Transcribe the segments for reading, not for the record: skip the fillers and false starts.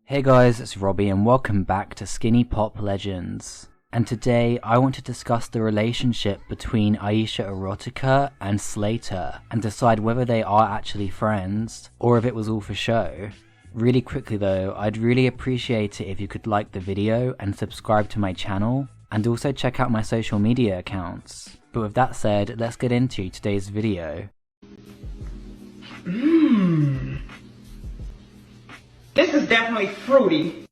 Hey guys, it's Robbie and welcome back to Skinny Pop Legends. And today I want to discuss the relationship between Ayesha Erotica and Slayyyter and decide whether they are actually friends or if it was all for show. Really quickly though, I'd really appreciate it if you could like the video and subscribe to my channel and also check out my social media accounts. But with that said, let's get into today's video. This is definitely fruity.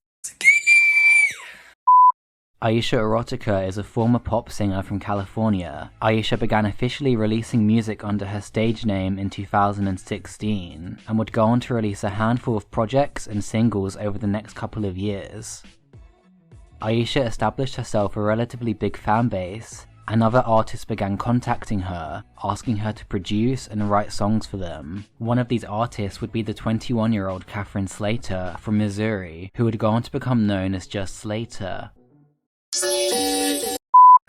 Ayesha Erotica is a former pop singer from California. Ayesha began officially releasing music under her stage name in 2016 and would go on to release a handful of projects and singles over the next couple of years. Ayesha established herself a relatively big fan base, and other artists began contacting her, asking her to produce and write songs for them. One of these artists would be the 21-year-old Catherine Slayyyter from Missouri, who would go on to become known as just Slayyyter.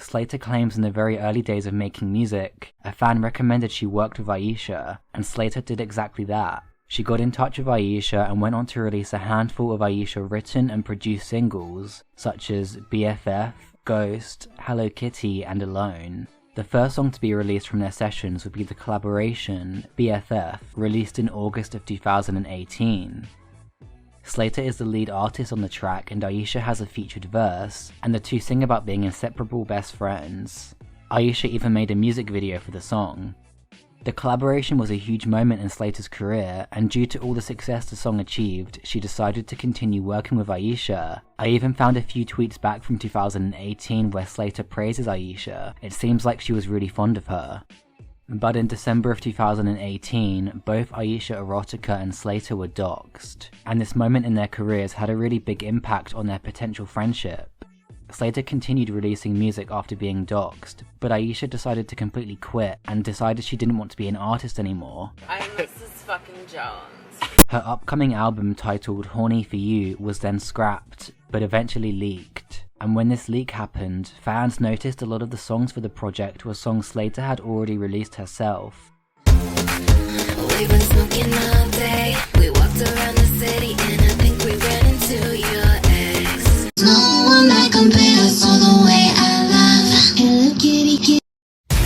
Slayyyter claims in the very early days of making music, a fan recommended she worked with Ayesha, and Slayyyter did exactly that. She got in touch with Ayesha and went on to release a handful of Ayesha written and produced singles, such as BFF, Ghost, Hello Kitty, and Alone. The first song to be released from their sessions would be the collaboration, BFF, released in August of 2018. Slayyyter is the lead artist on the track and Ayesha has a featured verse, and the two sing about being inseparable best friends. Ayesha even made a music video for the song. The collaboration was a huge moment in Slayyyter's career, and due to all the success the song achieved, she decided to continue working with Ayesha. I even found a few tweets back from 2018 where Slayyyter praises Ayesha. It seems like she was really fond of her. But in December of 2018, both Ayesha Erotica and Slayyyter were doxxed, and this moment in their careers had a really big impact on their potential friendship. Slayyyter continued releasing music after being doxxed, but Ayesha decided to completely quit and decided she didn't want to be an artist anymore. I'm Mrs. fucking Jones. Her upcoming album titled Horny for You was then scrapped, but eventually leaked. And when this leak happened, fans noticed a lot of the songs for the project were songs Slayyyter had already released herself. We've been smoking all day. We walked around the city and I think we ran into your ex. No one that compares to the way I love. Hello kitty kitty.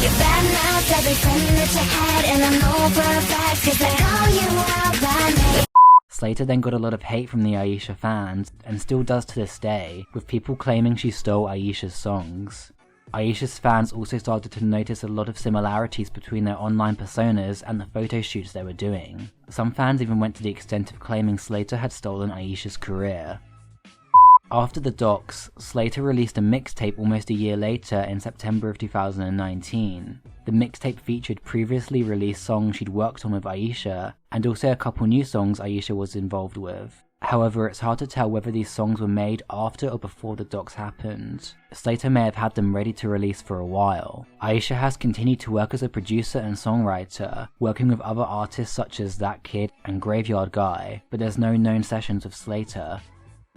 You're bad mouth every friend that you had, and I know for a fact 'cause I call you out by name. Slayyyter then got a lot of hate from the Ayesha fans, and still does to this day, with people claiming she stole Ayesha's songs. Ayesha's fans also started to notice a lot of similarities between their online personas and the photo shoots they were doing. Some fans even went to the extent of claiming Slayyyter had stolen Ayesha's career. After the docs, Slayyyter released a mixtape almost a year later in September of 2019. The mixtape featured previously released songs she'd worked on with Ayesha, and also a couple new songs Ayesha was involved with. However, it's hard to tell whether these songs were made after or before the docs happened. Slayyyter may have had them ready to release for a while. Ayesha has continued to work as a producer and songwriter, working with other artists such as That Kid and Graveyard Guy, but there's no known sessions with Slayyyter.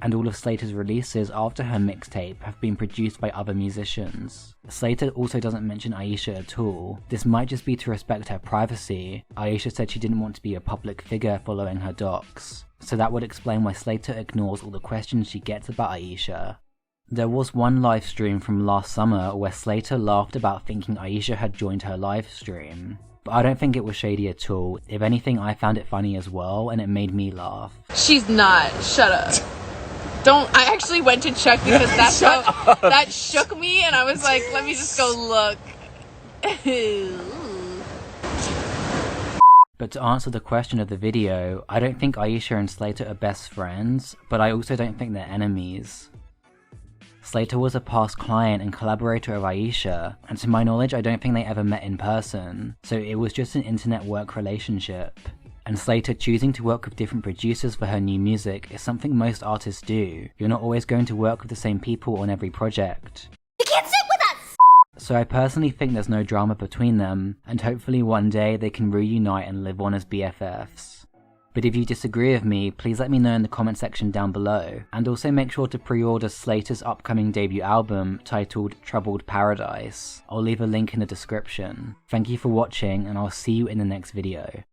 And all of Slayyyter's releases after her mixtape have been produced by other musicians. Slayyyter also doesn't mention Ayesha at all. This might just be to respect her privacy. Ayesha said she didn't want to be a public figure following her docs, so that would explain why Slayyyter ignores all the questions she gets about Ayesha. There was one live stream from last summer where Slayyyter laughed about thinking Ayesha had joined her live stream. But I don't think it was shady at all. If anything, I found it funny as well, and it made me laugh. She's not. Shut up. I actually went to check because that shook me, and I was like, let me just go look. But to answer the question of the video, I don't think Ayesha and Slayyyter are best friends, but I also don't think they're enemies. Slayyyter was a past client and collaborator of Ayesha, and to my knowledge I don't think they ever met in person, so it was just an internet work relationship. And Slayyyter choosing to work with different producers for her new music is something most artists do. You're not always going to work with the same people on every project. You can't sit with us! So I personally think there's no drama between them, and hopefully one day they can reunite and live on as BFFs. But if you disagree with me, please let me know in the comment section down below, and also make sure to pre-order Slayyyter's upcoming debut album titled Troubled Paradise. I'll leave a link in the description. Thank you for watching, and I'll see you in the next video.